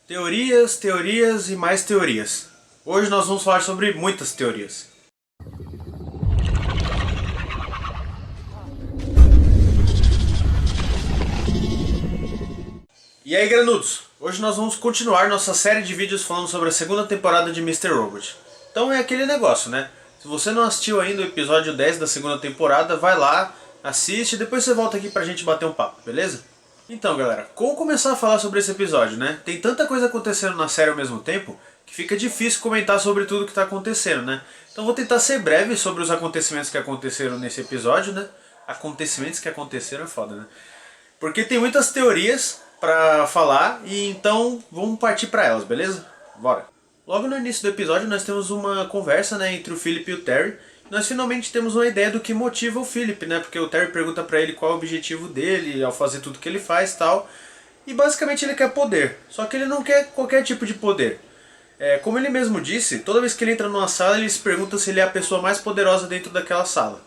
Teorias, teorias e mais teorias. Hoje nós vamos falar sobre muitas teorias. E aí, granudos? Hoje nós vamos continuar nossa série de vídeos falando sobre a segunda temporada de Mr. Robot. Então é aquele negócio, né? Se você não assistiu ainda o episódio 10 da segunda temporada, vai lá, assiste e depois você volta aqui pra gente bater um papo, beleza? Então galera, como começar a falar sobre esse episódio, né? Tem tanta coisa acontecendo na série ao mesmo tempo que fica difícil comentar sobre tudo que está acontecendo, né? Então vou tentar ser breve sobre os acontecimentos que aconteceram nesse episódio, né? Acontecimentos que aconteceram é foda, né? Porque tem muitas teorias pra falar e então vamos partir pra elas, beleza? Bora! Logo no início do episódio nós temos uma conversa, né, entre o Philip e o Terry. Nós finalmente temos uma ideia do que motiva o Philip, né? Porque o Terry pergunta pra ele qual é o objetivo dele ao fazer tudo que ele faz e tal. E basicamente ele quer poder, só que ele não quer qualquer tipo de poder. Como ele mesmo disse, toda vez que ele entra numa sala ele se pergunta se ele é a pessoa mais poderosa dentro daquela sala.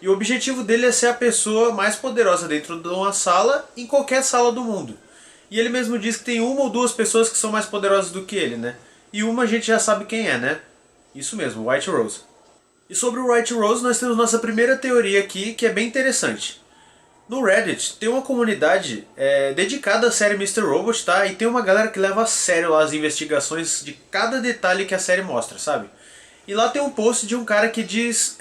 E o objetivo dele é ser a pessoa mais poderosa dentro de uma sala, em qualquer sala do mundo. E ele mesmo diz que tem uma ou duas pessoas que são mais poderosas do que ele, né? E uma a gente já sabe quem é, né? Isso mesmo, White Rose. E sobre o White Rose nós temos nossa primeira teoria aqui, que é bem interessante. No Reddit tem uma comunidade dedicada à série Mr. Robot, tá? E tem uma galera que leva a sério lá as investigações de cada detalhe que a série mostra, sabe? E lá tem um post de um cara que diz,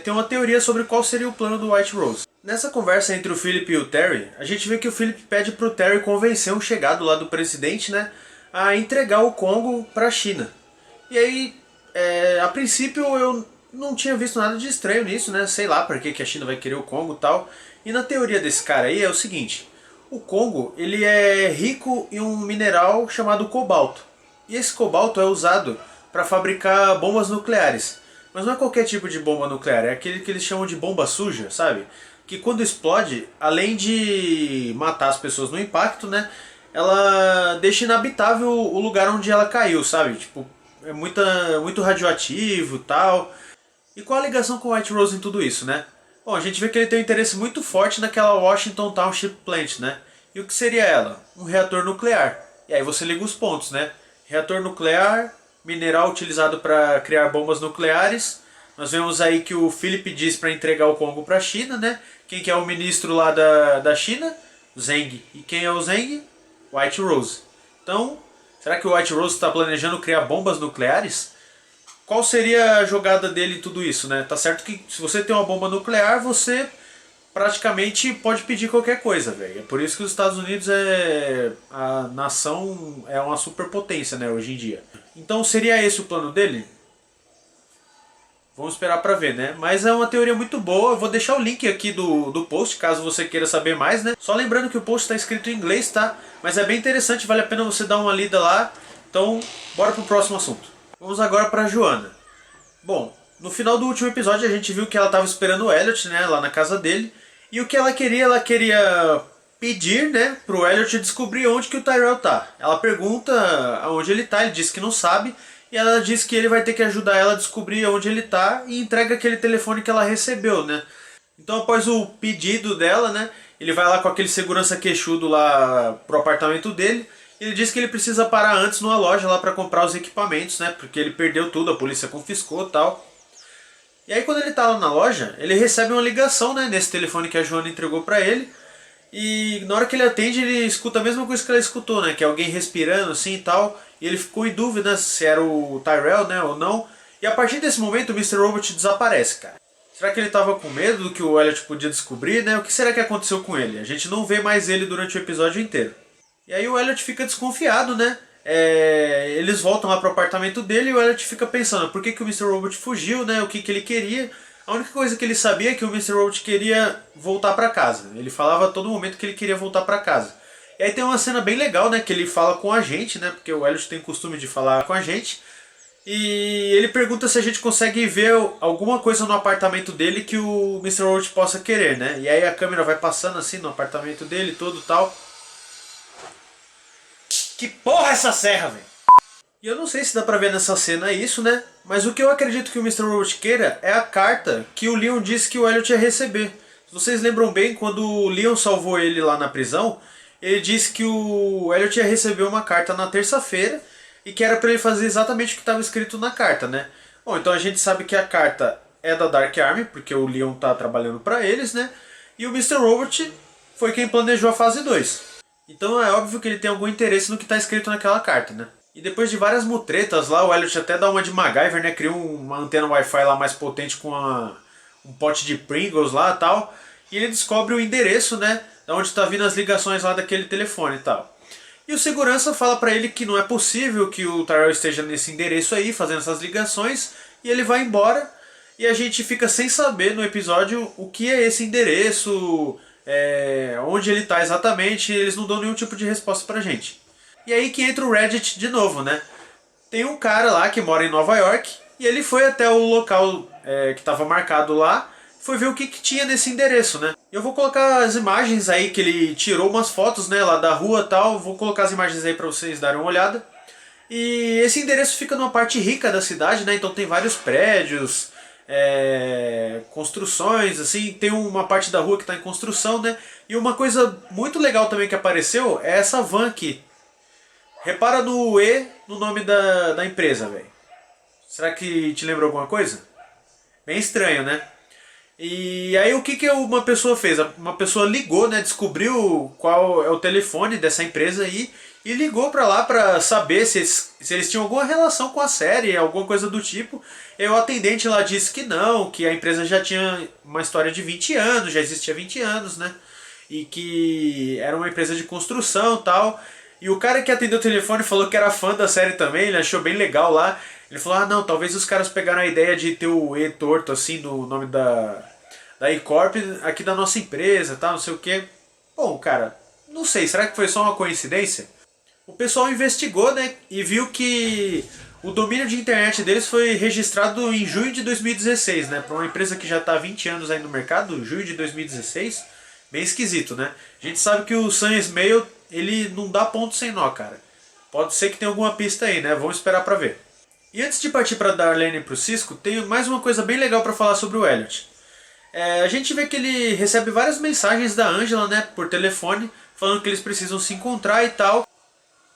tem uma teoria sobre qual seria o plano do White Rose. Nessa conversa entre o Philip e o Terry, a gente vê que o Philip pede pro Terry convencer um chegado lá do presidente, né, a entregar o Congo pra China. E aí, a princípio eu não tinha visto nada de estranho nisso, né, sei lá por que a China vai querer o Congo e tal. E na teoria desse cara aí é o seguinte, o Congo ele é rico em um mineral chamado cobalto. E esse cobalto é usado para fabricar bombas nucleares. Mas não é qualquer tipo de bomba nuclear, é aquele que eles chamam de bomba suja, sabe? Que quando explode, além de matar as pessoas no impacto, né, ela deixa inabitável o lugar onde ela caiu, sabe? Tipo, é muito radioativo e tal. E qual a ligação com o White Rose em tudo isso, né? Bom, a gente vê que ele tem um interesse muito forte naquela Washington Township Plant, né? E o que seria ela? Um reator nuclear. E aí você liga os pontos, né? Reator nuclear, mineral utilizado para criar bombas nucleares. Nós vemos aí que o Philip diz para entregar o Congo para a China, né? Quem que é o ministro lá da China? Zeng. E quem é o Zeng? White Rose. Então, será que o White Rose está planejando criar bombas nucleares? Qual seria a jogada dele em tudo isso, né? Tá certo que se você tem uma bomba nuclear, você praticamente pode pedir qualquer coisa, velho. É por isso que os Estados Unidos a nação é uma superpotência, né, hoje em dia. Então seria esse o plano dele? Vamos esperar pra ver, né? Mas é uma teoria muito boa. Eu vou deixar o link aqui do post, caso você queira saber mais, né? Só lembrando que o post está escrito em inglês, tá? Mas é bem interessante, vale a pena você dar uma lida lá. Então, bora pro próximo assunto. Vamos agora pra Joanna. Bom, no final do último episódio a gente viu que ela estava esperando o Elliot, né? Lá na casa dele. E o que ela queria pedir, né? Pro Elliot descobrir onde que o Tyrell tá. Ela pergunta aonde ele tá, ele diz que não sabe. E ela diz que ele vai ter que ajudar ela a descobrir onde ele tá e entrega aquele telefone que ela recebeu, né? Então após o pedido dela, né, ele vai lá com aquele segurança queixudo lá pro apartamento dele. Ele diz que ele precisa parar antes numa loja lá para comprar os equipamentos, né? Porque ele perdeu tudo, a polícia confiscou e tal. E aí quando ele tá lá na loja, ele recebe uma ligação, né, nesse telefone que a Joanna entregou para ele. E na hora que ele atende, ele escuta a mesma coisa que ela escutou, né? Que é alguém respirando assim e tal. E ele ficou em dúvida se era o Tyrell, né, ou não. E a partir desse momento o Mr. Robot desaparece, cara. Será que ele tava com medo do que o Elliot podia descobrir, né? O que será que aconteceu com ele? A gente não vê mais ele durante o episódio inteiro. E aí o Elliot fica desconfiado, né? Eles voltam lá pro apartamento dele e o Elliot fica pensando por que o Mr. Robot fugiu, né? O que ele queria. A única coisa que ele sabia é que o Mr. Robot queria voltar pra casa. Ele falava a todo momento que ele queria voltar pra casa. E aí tem uma cena bem legal, né? Que ele fala com a gente, né? Porque o Elliot tem o costume de falar com a gente. E ele pergunta se a gente consegue ver alguma coisa no apartamento dele que o Mr. Robot possa querer, né? E aí a câmera vai passando assim no apartamento dele, todo tal. Que porra é essa serra, velho? E eu não sei se dá pra ver nessa cena isso, né? Mas o que eu acredito que o Mr. Robot queira é a carta que o Leon disse que o Elliot ia receber. Se vocês lembram bem, quando o Leon salvou ele lá na prisão, ele disse que o Elliot ia receber uma carta na terça-feira e que era para ele fazer exatamente o que estava escrito na carta, né? Bom, então a gente sabe que a carta é da Dark Army, porque o Leon tá trabalhando para eles, né? E o Mr. Robot foi quem planejou a fase 2. Então é óbvio que ele tem algum interesse no que está escrito naquela carta, né? E depois de várias mutretas lá, o Elliot até dá uma de MacGyver, né? Criou uma antena Wi-Fi lá mais potente com um pote de Pringles lá e tal. E ele descobre o endereço, né? Da onde está vindo as ligações lá daquele telefone e tal. E o segurança fala pra ele que não é possível que o Tyrell esteja nesse endereço aí, fazendo essas ligações. E ele vai embora. E a gente fica sem saber no episódio o que é esse endereço, onde ele está exatamente. Eles não dão nenhum tipo de resposta pra gente. E aí que entra o Reddit de novo, né? Tem um cara lá que mora em Nova York e ele foi até o local que estava marcado lá, foi ver o que tinha nesse endereço, né? Eu vou colocar as imagens aí que ele tirou umas fotos, né, lá da rua e tal, vou colocar as imagens aí para vocês darem uma olhada. E esse endereço fica numa parte rica da cidade, né? Então tem vários prédios, construções, assim, tem uma parte da rua que está em construção, né? E uma coisa muito legal também que apareceu é essa van aqui. Repara no E no nome da empresa, velho. Será que te lembra alguma coisa? Bem estranho, né? E aí o que uma pessoa fez? Uma pessoa ligou, né? Descobriu qual é o telefone dessa empresa aí e ligou pra lá pra saber se eles tinham alguma relação com a série, alguma coisa do tipo. E o atendente lá disse que não, que a empresa já tinha uma história de 20 anos, já existia 20 anos, né? E que era uma empresa de construção e tal. E o cara que atendeu o telefone falou que era fã da série também, ele achou bem legal lá. Ele falou, ah não, talvez os caras pegaram a ideia de ter o E torto assim no nome da E-Corp aqui da nossa empresa, tá, não sei o que. Bom, cara, não sei, será que foi só uma coincidência? O pessoal investigou, né, e viu que o domínio de internet deles foi registrado em junho de 2016, né, para uma empresa que já está há 20 anos aí no mercado, junho de 2016, bem esquisito, né? A gente sabe que o Sam Esmail, ele não dá ponto sem nó, cara. Pode ser que tenha alguma pista aí, né? Vamos esperar pra ver. E antes de partir pra Darlene e pro Cisco, tem mais uma coisa bem legal pra falar sobre o Elliot. A gente vê que ele recebe várias mensagens da Angela, né, por telefone, falando que eles precisam se encontrar e tal.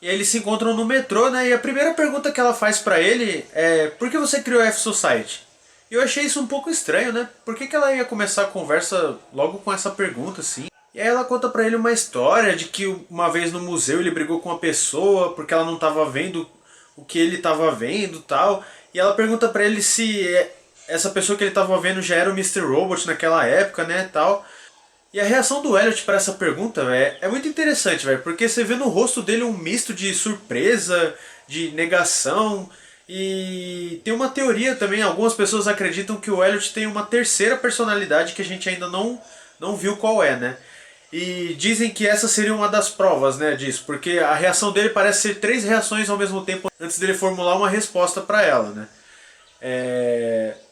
E aí eles se encontram no metrô, né, e a primeira pergunta que ela faz pra ele é: por que você criou a F-Society? E eu achei isso um pouco estranho, né? Por que ela ia começar a conversa logo com essa pergunta, assim? E aí ela conta pra ele uma história de que uma vez no museu ele brigou com uma pessoa porque ela não estava vendo o que ele estava vendo e tal. E ela pergunta pra ele se essa pessoa que ele estava vendo já era o Mr. Robot naquela época, né, tal. E a reação do Elliot para essa pergunta, véio, é muito interessante, velho, porque você vê no rosto dele um misto de surpresa, de negação. E tem uma teoria também, algumas pessoas acreditam que o Elliot tem uma terceira personalidade que a gente ainda não viu qual é, né? E dizem que essa seria uma das provas, né, disso, porque a reação dele parece ser 3 reações ao mesmo tempo antes dele formular uma resposta para ela, né?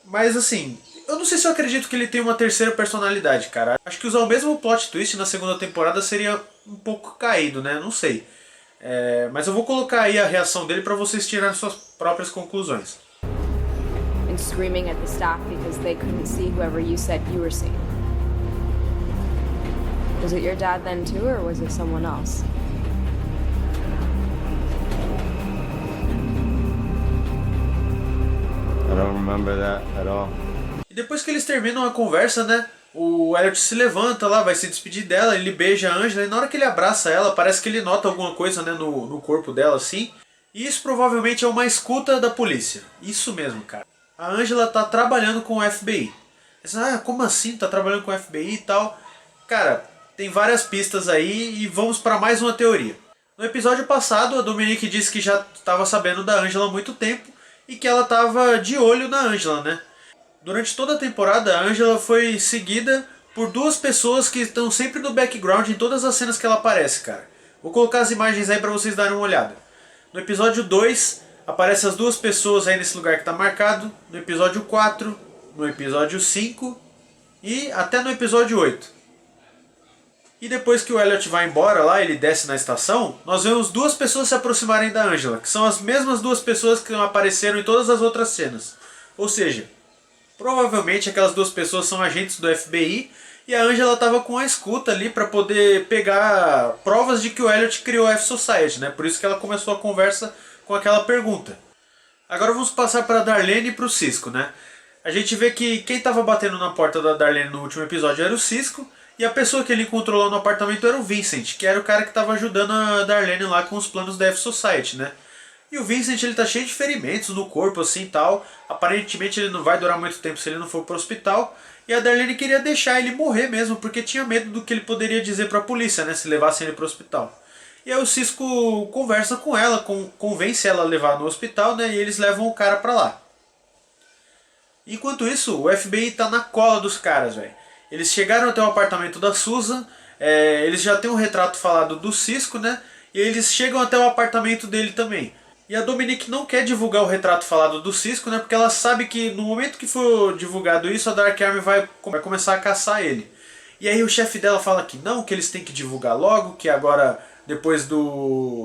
Mas assim, eu não sei se eu acredito que ele tem uma terceira personalidade, cara. Acho que usar o mesmo plot twist na segunda temporada seria um pouco caído, né? Não sei. Mas eu vou colocar aí a reação dele para vocês tirarem suas próprias conclusões. And screaming at the staff because they couldn't see whoever you said you were seeing. Was it your dad then too, or was it someone else? I don't remember that at all. E depois que eles terminam a conversa, né? O Elliot se levanta lá, vai se despedir dela, ele beija a Angela e na hora que ele abraça ela, parece que ele nota alguma coisa, né, no corpo dela, assim. E isso provavelmente é uma escuta da polícia. Isso mesmo, cara. A Angela tá trabalhando com o FBI. Como assim? Tá trabalhando com o FBI e tal? Cara, tem várias pistas aí e vamos para mais uma teoria. No episódio passado, a Dominique disse que já estava sabendo da Angela há muito tempo e que ela estava de olho na Angela, né? Durante toda a temporada, a Angela foi seguida por 2 pessoas que estão sempre no background em todas as cenas que ela aparece, cara. Vou colocar as imagens aí para vocês darem uma olhada. No episódio 2, aparecem as 2 pessoas aí nesse lugar que está marcado. No episódio 4, no episódio 5 e até no episódio 8. E depois que o Elliot vai embora lá, ele desce na estação, nós vemos 2 pessoas se aproximarem da Angela, que são as mesmas 2 pessoas que apareceram em todas as outras cenas. Ou seja, provavelmente aquelas 2 pessoas são agentes do FBI E a Angela tava com a escuta ali para poder pegar provas de que o Elliot criou a F-Society, né? Por isso que ela começou a conversa com aquela pergunta. Agora vamos passar para a Darlene e para o Cisco, né? A gente vê que quem estava batendo na porta da Darlene no último episódio era o Cisco, e a pessoa que ele encontrou lá no apartamento era o Vincent, que era o cara que estava ajudando a Darlene lá com os planos da F-Society, né? E o Vincent, ele tá cheio de ferimentos no corpo assim e tal. Aparentemente ele não vai durar muito tempo se ele não for pro hospital. E a Darlene queria deixar ele morrer mesmo, porque tinha medo do que ele poderia dizer pra polícia, né? Se levassem ele pro hospital. E aí o Cisco conversa com ela, convence ela a levar no hospital, né? E eles levam o cara pra lá. Enquanto isso, o FBI tá na cola dos caras, velho. Eles chegaram até o apartamento da Susan. Eles já têm um retrato falado do Cisco, né? E eles chegam até o apartamento dele também. E a Dominique não quer divulgar o retrato falado do Cisco, né? Porque ela sabe que no momento que for divulgado isso, a Dark Army vai começar a caçar ele. E aí o chefe dela fala que não, que eles têm que divulgar logo, que agora, depois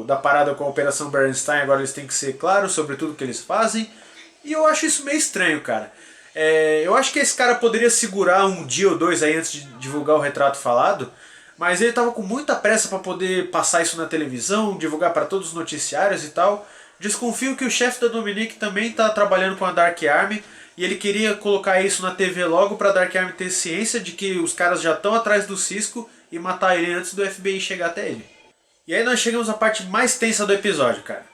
da parada com a Operação Bernstein, agora eles têm que ser claros sobre tudo que eles fazem. E eu acho isso meio estranho, cara. Eu acho que esse cara poderia segurar um dia ou dois aí antes de divulgar o retrato falado, mas ele tava com muita pressa para poder passar isso na televisão, divulgar para todos os noticiários e tal. Desconfio que o chefe da Dominique também está trabalhando com a Dark Army e ele queria colocar isso na TV logo para a Dark Army ter ciência de que os caras já estão atrás do Cisco e matar ele antes do FBI chegar até ele. E aí nós chegamos à parte mais tensa do episódio, cara.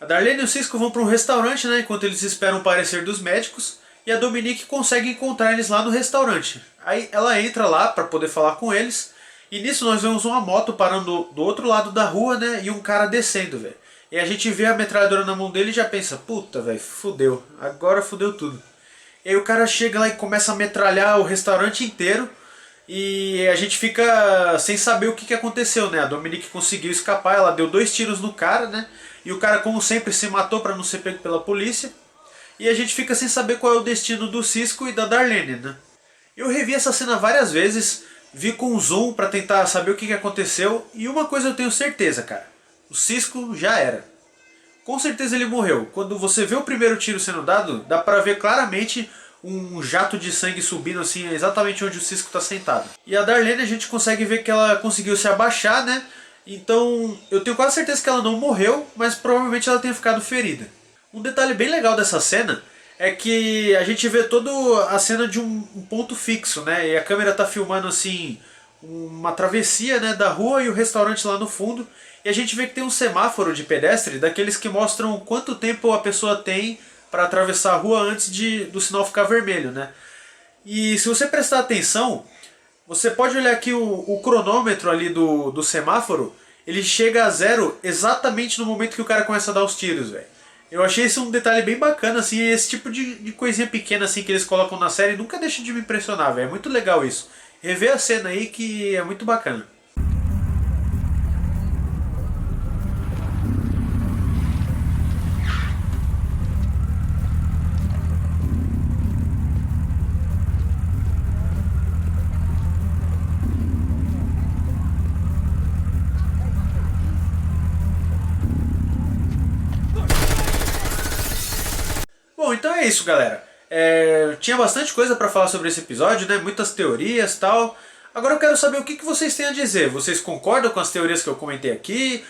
A Darlene e o Cisco vão para um restaurante, né, enquanto eles esperam o parecer dos médicos, e a Dominique consegue encontrar eles lá no restaurante. Aí ela entra lá para poder falar com eles, e nisso nós vemos uma moto parando do outro lado da rua, né, e um cara descendo, velho. E a gente vê a metralhadora na mão dele e já pensa, puta, velho, fudeu, agora fudeu tudo. E aí o cara chega lá e começa a metralhar o restaurante inteiro e a gente fica sem saber o que aconteceu, né? A Dominique conseguiu escapar, ela deu 2 tiros no cara, né? E o cara, como sempre, se matou para não ser pego pela polícia. E a gente fica sem saber qual é o destino do Cisco e da Darlene, né? Eu revi essa cena várias vezes, vi com zoom para tentar saber o que aconteceu e uma coisa eu tenho certeza, cara. O Cisco já era. Com certeza ele morreu. Quando você vê o primeiro tiro sendo dado, dá pra ver claramente um jato de sangue subindo assim, exatamente onde o Cisco está sentado. E a Darlene a gente consegue ver que ela conseguiu se abaixar, né? Então eu tenho quase certeza que ela não morreu, mas provavelmente ela tenha ficado ferida. Um detalhe bem legal dessa cena é que a gente vê toda a cena de um ponto fixo, né? E a câmera tá filmando assim uma travessia, né, da rua e o restaurante lá no fundo. E a gente vê que tem um semáforo de pedestre, daqueles que mostram quanto tempo a pessoa tem para atravessar a rua antes do sinal ficar vermelho, né? E se você prestar atenção, você pode olhar aqui o cronômetro ali do semáforo, ele chega a 0 exatamente no momento que o cara começa a dar os tiros, velho. Eu achei esse um detalhe bem bacana, assim, esse tipo de coisinha pequena assim que eles colocam na série nunca deixa de me impressionar, velho. É muito legal isso. Rever a cena aí que é muito bacana. Bom, então é isso, galera. Tinha bastante coisa pra falar sobre esse episódio, né? Muitas teorias e tal. Agora eu quero saber o que vocês têm a dizer. Vocês concordam com as teorias que eu comentei aqui?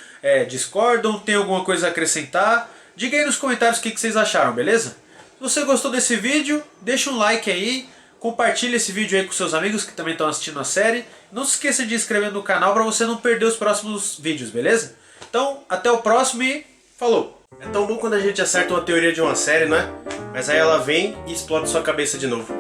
Discordam? Tem alguma coisa a acrescentar? Diga aí nos comentários o que vocês acharam, beleza? Se você gostou desse vídeo, deixa um like aí. Compartilha esse vídeo aí com seus amigos que também estão assistindo a série. Não se esqueça de se inscrever no canal para você não perder os próximos vídeos, beleza? Então, até o próximo e falou! É tão bom quando a gente acerta uma teoria de uma série, não é? Mas aí ela vem e explode sua cabeça de novo.